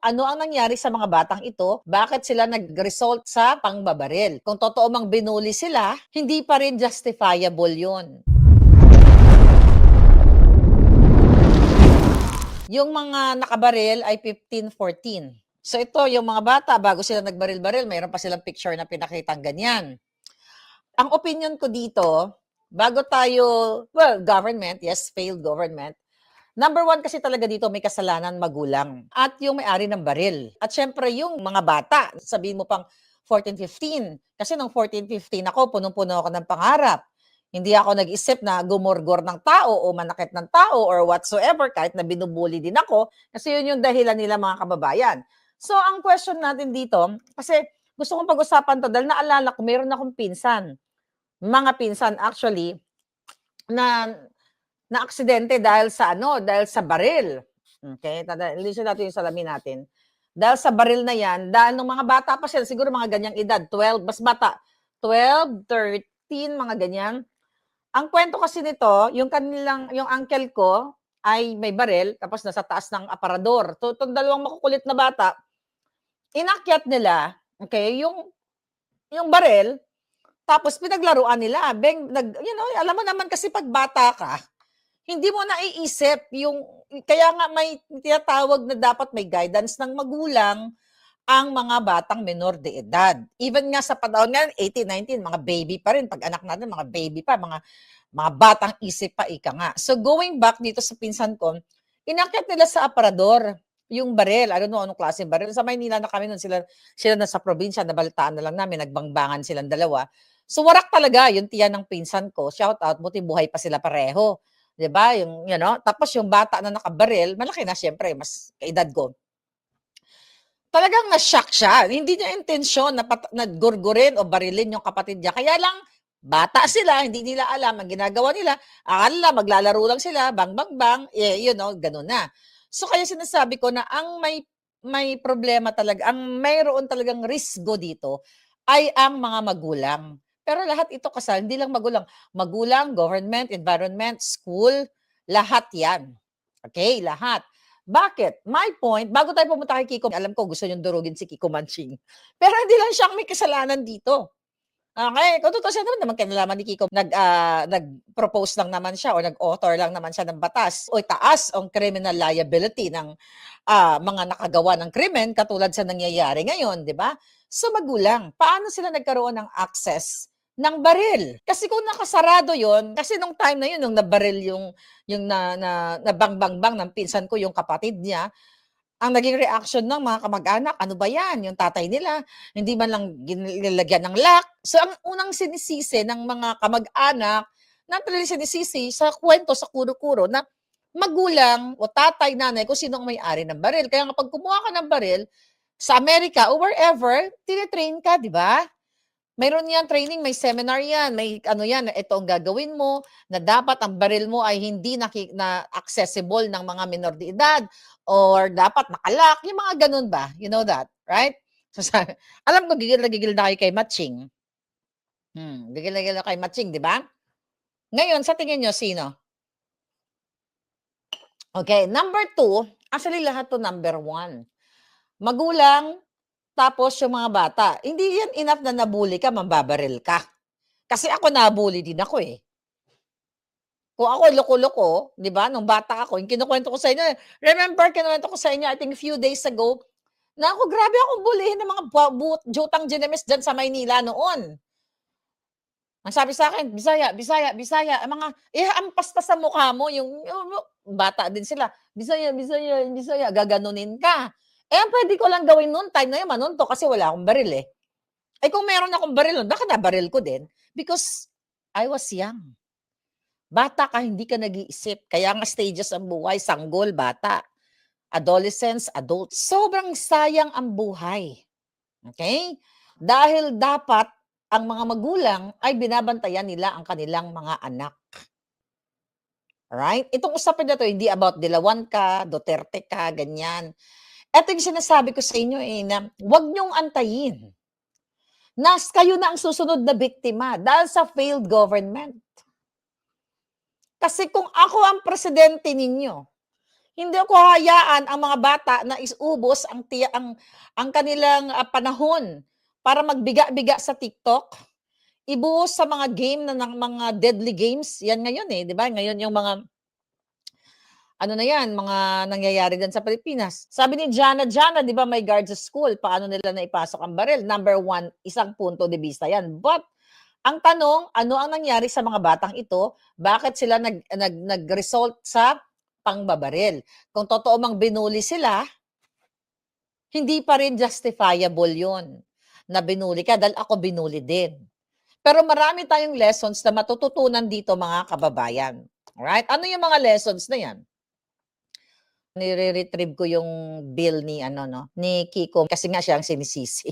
Ano ang nangyari sa mga batang ito? Bakit sila nag-result sa pangbabaril? Kung totoo mang binuli sila, hindi pa rin justifiable yun. Yung mga nakabaril ay 15, 14. So ito, yung mga bata, bago sila nagbaril-baril, mayroon pa silang picture na pinakitang ganyan. Ang opinion ko dito, bago tayo, well, government, yes, failed government, number one kasi talaga dito may kasalanan magulang at yung may-ari ng baril. At syempre yung mga bata, sabihin mo pang 14, 15. Kasi nung 14, 15 ako, punong-puno ako ng pangarap. Hindi ako nag-isip na gumorgor ng tao o manakit ng tao or whatsoever kahit na binubuli din ako kasi yun yung dahilan nila mga kababayan. So ang question natin dito, kasi gusto kong pag-usapan to dahil naalala ko, meron akong pinsan. Mga pinsan actually na na aksidente dahil sa ano, dahil sa baril. Okay, listen natin yung salamin natin. Dahil sa baril na yan, dahil nung mga bata pa sila, siguro mga ganyang edad, 12, mas bata, 12, 13, mga ganyan. Ang kwento kasi nito, yung uncle ko ay may baril, tapos nasa taas ng aparador. Itong dalawang makukulit na bata, inakyat nila, okay, yung baril, tapos pinaglaruan nila. Alam mo naman kasi pag bata ka, hindi mo naiisip yung kaya nga may tinatawag na dapat may guidance ng magulang ang mga batang menor de edad. Even nga sa panahon nga 18, 19, mga baby pa rin. Pag anak natin, mga baby pa, mga batang isip pa, ika nga. So going back dito sa pinsan ko, inakyat nila sa aparador yung baril. I don't know anong klase baril. Sa Maynila na kami nun, sila na sa probinsya, nabalitaan na lang namin, nagbangbangan silang dalawa. So warak talaga yung tiyan ng pinsan ko. Shout out, buti buhay pa sila pareho. 'Di ba? Tapos yung bata na nakabaril, malaki na siyempre, mas kaedad ko. Talagang na-shock siya. Hindi niya intensyon na gurgurin o barilin yung kapatid niya. Kaya lang, bata sila, hindi nila alam ang ginagawa nila. Akala maglalaro lang sila, bang, bang, bang, ganun na. So kaya sinasabi ko na ang may problema talaga, ang mayroon talagang risgo dito ay ang mga magulang. Pero lahat ito kasal, hindi lang magulang. Magulang, government, environment, school, lahat yan. Okay, lahat. Bakit? My point, bago tayo pumunta kay Kiko, alam ko gusto niyong durugin si Kiko Manching. Pero hindi lang siya ang may kasalanan dito. Okay, kung totoo siya naman kinalaman ni Kiko, nag-propose lang naman siya o nag-author lang naman siya ng batas o taas ang criminal liability ng mga nakagawa ng krimen katulad sa nangyayari ngayon, di ba? So magulang, paano sila nagkaroon ng access ng baril? Kasi kung nakasarado yon, kasi nung time na yun, nung nabaril yung na bang bang bang ng pinsan ko, yung kapatid niya, ang naging reaction ng mga kamag-anak, ano ba yan? Yung tatay nila, hindi man lang ginilagyan ng lock. So, ang unang sinisisi ng mga kamag-anak, naturally sinisisi sa kwento, sa kuro-kuro, na magulang o tatay, nanay, kung sino ang may-ari ng baril. Kaya nga pag kumuha ka ng baril, sa Amerika o wherever, tinitrain ka, di ba? Mayroon yan training, may seminar yan, may ano yan, ito ang gagawin mo, na dapat ang baril mo ay hindi na accessible ng mga minor de edad or dapat nakalak, yung mga ganun ba? You know that, right? So, alam ko, gigil na kayo kay Matching. Gigil na kay Matching, di ba? Ngayon, sa tingin nyo, sino? Okay, number 2, actually lahat to number 1. Magulang, tapos yung mga bata. Hindi yan enough na nabully ka, mambabaril ka. Kasi ako nabully din ako eh. Kung ako loko-loko, 'di ba, nung bata ako, yung kinukuwento ko sa inyo, remember kinuwento ko sa inyo, I think few days ago, na ako grabe akong bulihin ng mga jutang ginemes diyan sa Maynila noon. Ang sabi sa akin, "Bisaya, Bisaya, Bisaya." Ang mga ihahampas pa sa mukha mo yung bata din sila, "Bisaya, Bisaya, Bisaya." Gaganunin ka. Eh, ang puwede ko lang gawin no'n time na 'yun manuntok kasi wala akong baril, eh. Eh, kung meron akong baril no'n baka nabaril ko din because I was young. Bata ka, hindi ka nag-iisip. Kaya nga stages ang buhay, sanggol, bata, adolescence, adult. Sobrang sayang ang buhay. Okay? Dahil dapat ang mga magulang ay binabantayan nila ang kanilang mga anak. Right? Itong usapin na to, hindi about Dilawan ka, Duterte ka, ganyan. Ito yung sinasabi ko sa inyo na huwag niyong antayin na kayo na ang susunod na biktima dahil sa failed government. Kasi kung ako ang presidente ninyo, Hindi ko hahayaan ang mga bata na isubos ang kanilang panahon para magbiga-biga sa TikTok. Ibuhos sa mga game na ng mga deadly games. Yan ngayon eh, 'di ba? Ngayon yung mga ano na yan, mga nangyayari din sa Pilipinas. Sabi ni Jana, 'di ba may guard sa school, paano nila naipasok ang baril? Number one, isang punto de vista yan. But ang tanong, ano ang nangyari sa mga batang ito? Bakit sila nag-result sa pangbabaril? Kung totoo mang binuli sila, hindi pa rin justifiable yun na binuli ka dahil ako binuli din. Pero marami tayong lessons na matututunan dito mga kababayan. Alright? Ano yung mga lessons na yan? Nire-retrieve ko yung bill ni ni Kiko kasi nga siya ang sinisisi.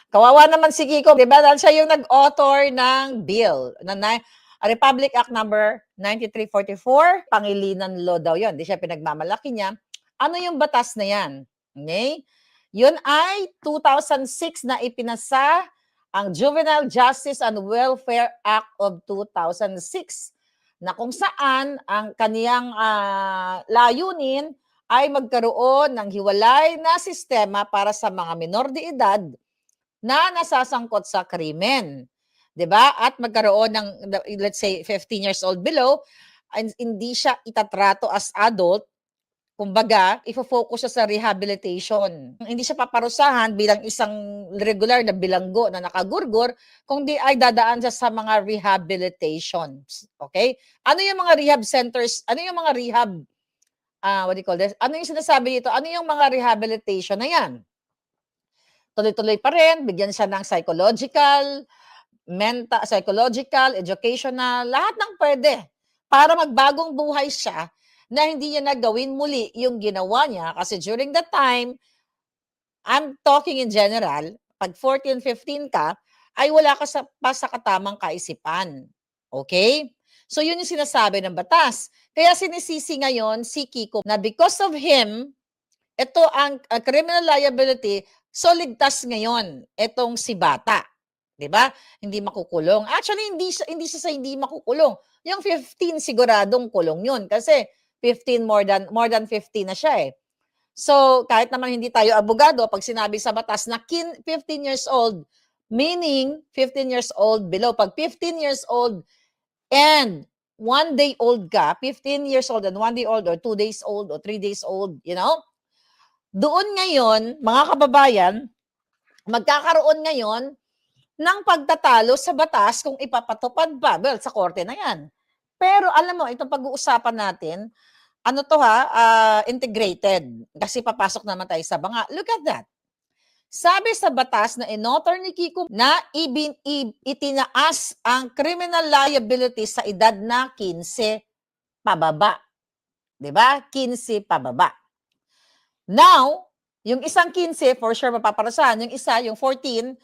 Kawawa naman si Kiko, 'di ba? Dahil siya yung nag-author ng bill na Republic Act number 9344, Pangilinan Law daw 'yon. Di siya pinagmamalaki niya. Ano yung batas na 'yan? Okay? Yun ay 2006 na ipinasa ang Juvenile Justice and Welfare Act of 2006 na kung saan ang kaniyang layunin ay magkaroon ng hiwalay na sistema para sa mga minor de edad na nasasangkot sa krimen. 'Di ba? At magkaroon ng, let's say, 15 years old below, hindi siya itatrato as adult. Kumbaga, ifo-focus siya sa rehabilitation. Hindi siya paparusahan bilang isang regular na bilanggo na nakagurgur, kundi ay dadaan siya sa mga rehabilitations. Okay? Ano yung mga rehab centers? Ano yung mga rehab, what do you call this? Ano yung sinasabi dito? Ano yung mga rehabilitation na yan? Tuloy-tuloy pa rin, bigyan siya ng psychological, educational, lahat ng pwede para magbagong buhay siya na hindi niya nagawin muli yung ginawa niya kasi during that time, I'm talking in general, pag 14, 15 ka, ay wala ka pa sa katamang kaisipan. Okay? So yun yung sinasabi ng batas. Kaya sinisisi ngayon si Kiko na because of him, ito ang criminal liability, so ligtas ngayon itong si bata. 'Di ba? Hindi makukulong. Actually, hindi siya sa hindi makukulong. Yung 15 siguradong kulong yun kasi 15 more than 15 na siya eh. So, kahit naman hindi tayo abogado, pag sinabi sa batas na 15 years old, meaning 15 years old below. Pag 15 years old and 1 day old ka, 15 years old and 1 day old or 2 days old or 3 days old, doon ngayon, mga kababayan, magkakaroon ngayon ng pagtatalo sa batas kung ipapatupad ba. Well, sa korte na yan. Pero alam mo, itong pag-uusapan natin, integrated. Kasi papasok naman tayo sa banga. Look at that. Sabi sa batas na inauthor ni Kiko na itinaas ang criminal liability sa edad na 15 pababa. 'Di ba? 15 pababa. Now, yung isang 15, for sure mapaparusahan. Yung isa, yung 14,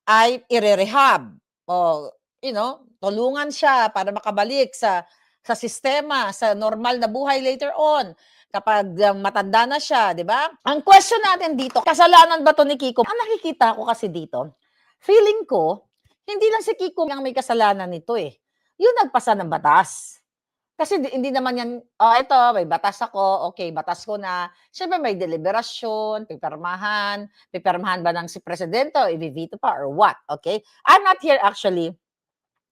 ay ire-rehab. O, tulungan siya para makabalik sa sistema, sa normal na buhay later on. Kapag matanda na siya, di ba? Ang question natin dito, kasalanan ba to ni Kiko? Ang nakikita ko kasi dito, feeling ko, hindi lang si Kiko ang may kasalanan nito eh. Yung nagpasa ng batas. Kasi hindi naman yan, ito, may batas ako, okay, batas ko na. Siyempre may deliberasyon, pipirmahan ba ng si Presidente o i-veto pa or what, okay? I'm not here actually,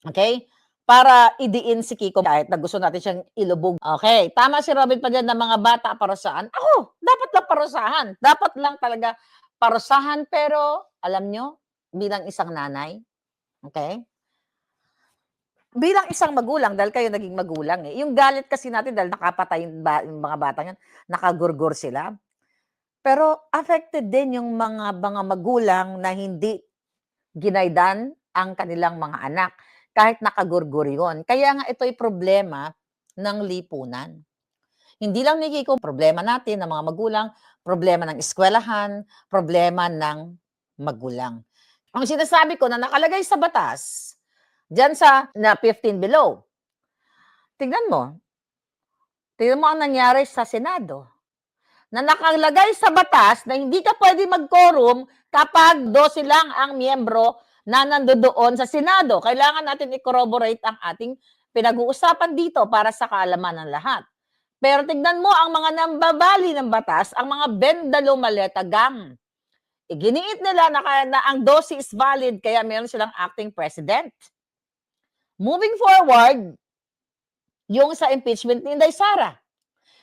okay, para idiin si Kiko kahit na gusto natin siyang ilubog. Okay, tama si Robin pa dyan ng mga bata parusahan. Ako, dapat lang parusahan. Dapat lang talaga parusahan, pero alam nyo, bilang isang nanay, okay, bilang isang magulang, dahil kayo naging magulang eh, yung galit kasi natin dahil nakapatay yung mga bata yan, nakagurgur sila. Pero affected din yung mga magulang na hindi ginaydan ang kanilang mga anak, kahit nakagurgur yun. Kaya nga ito'y problema ng lipunan. Hindi lang ni Kiko, problema natin ng mga magulang, problema ng eskwelahan, problema ng magulang. Ang sinasabi ko na nakalagay sa batas, diyan sa na 15 below. Tingnan mo ang nangyari sa Senado. Na nakalagay sa batas na hindi ka pwede mag-quorum kapag 12 lang ang miyembro na nandoon sa Senado. Kailangan natin i-corroborate ang ating pinag-uusapan dito para sa kaalaman ng lahat. Pero tignan mo ang mga nambabali ng batas, ang mga Bendalo Maleta gang. Iginiit nila na ang DOSI is valid kaya meron silang acting president. Moving forward, yung sa impeachment ni Inday Sara.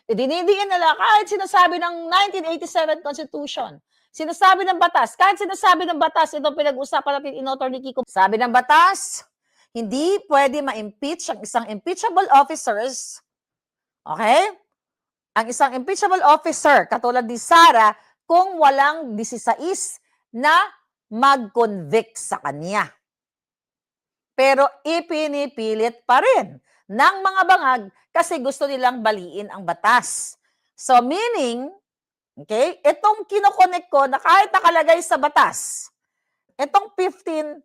Dinidiin nila kahit sinasabi ng 1987 Constitution, sinasabi ng batas, kahit sinasabi ng batas, itong pinag-usapan natin in-author ni Kiko, sabi ng batas, hindi pwede ma-impeach ang isang impeachable officers, okay? Ang isang impeachable officer, katulad ni Sara, kung walang 16 na mag-convict sa kanya. Pero ipinipilit pa rin ng mga bangag kasi gusto nilang baliin ang batas. So meaning, okay, itong kinokonek ko na kahit nakalagay sa batas, itong 15,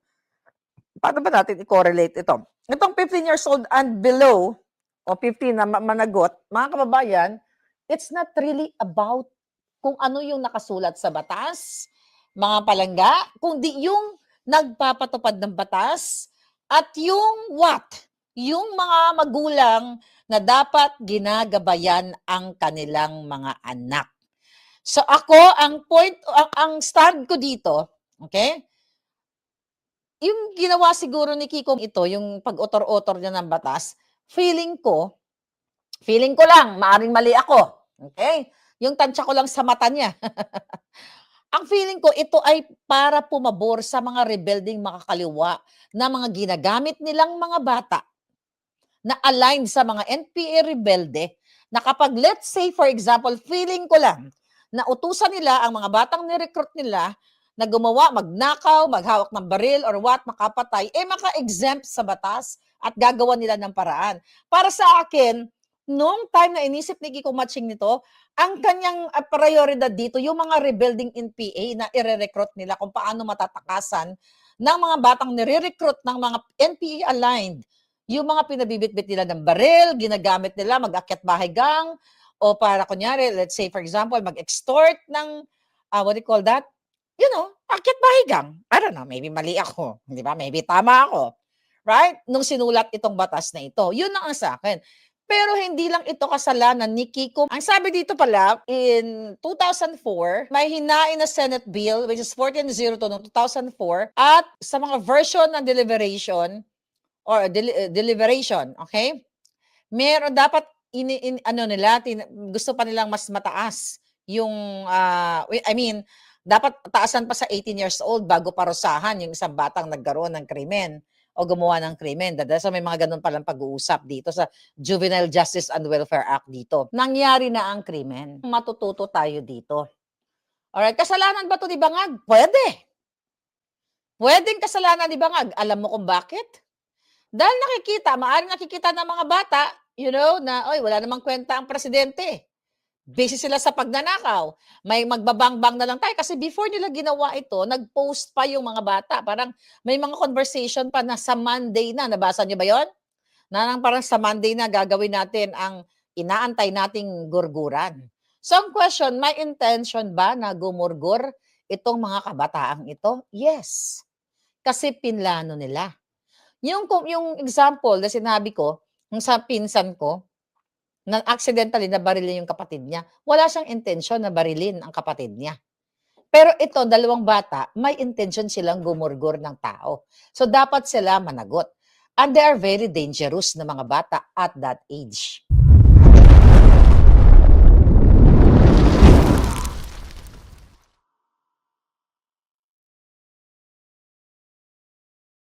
paano ba natin i-correlate ito? Itong 15 years old and below, o 15 na managot, mga kababayan, it's not really about kung ano yung nakasulat sa batas, mga palangga, kundi yung nagpapatupad ng batas at yung what? Yung mga magulang na dapat ginagabayan ang kanilang mga anak. So ako, ang stand ko dito, okay? Yung ginawa siguro ni Kiko ito, yung pag-otor-otor niya ng batas, feeling ko lang, maaring mali ako. Okay? Yung tansya ko lang sa mata niya. Ang feeling ko, ito ay para pumabor sa mga rebelding makakaliwa na mga ginagamit nilang mga bata na aligned sa mga NPA rebelde na kapag, let's say, for example, feeling ko lang na utusan nila ang mga batang ni-recruit nila na gumawa, magnakaw, maghawak ng baril or what, makapatay, maka-exempt sa batas at gagawa nila ng paraan. Para sa akin, nung time na inisip ni Kiko Matching nito, ang kanyang prioridad dito, yung mga rebuilding NPA na ire-recruit nila kung paano matatakasan ng mga batang nire-recruit ng mga NPA-aligned. Yung mga pinabibitbit nila ng baril, ginagamit nila mag-akyat bahay gang, o para kunyari, let's say for example, mag-extort ng, what do you call that? You know, akyat bahay gang. I don't know, maybe mali ako. Di ba? Maybe tama ako. Right? Nung sinulat itong batas na ito. Yun ang sa akin. Pero hindi lang ito kasalanan ni Kiko. Ang sabi dito pala, in 2004, may hinain na Senate Bill, which is 1402 noong 2004, at sa mga version ng deliberation, or deliberation, okay? Meron dapat, gusto pa nilang mas mataas yung, dapat taasan pa sa 18 years old bago parusahan yung isang batang nagkaroon ng krimen o gumawa ng krimen. So may mga ganun palang pag-uusap dito sa Juvenile Justice and Welfare Act dito. Nangyari na ang krimen. Matututo tayo dito. Alright, kasalanan ba ito ni Bangag? Pwede. Pwedeng kasalanan ni Bangag. Alam mo kung bakit? Dahil maaaring nakikita ng mga bata, na, wala namang kwenta ang presidente. Busy sila sa pagnanakaw. May magbabangbang na lang tayo. Kasi before nila ginawa ito, nag-post pa yung mga bata. Parang may mga conversation pa na sa Monday na. Nabasa niyo ba yon? Parang sa Monday na gagawin natin ang inaantay nating gurguran. So ang question, may intention ba na gumurgur itong mga kabataang ito? Yes. Kasi pinlano nila. Yung example na sinabi ko, yung sa pinsan ko, na accidentally nabarilin yung kapatid niya. Wala siyang intensyon na barilin ang kapatid niya. Pero ito, dalawang bata, may intention silang gumurgur ng tao. So dapat sila managot. And they are very dangerous na mga bata at that age.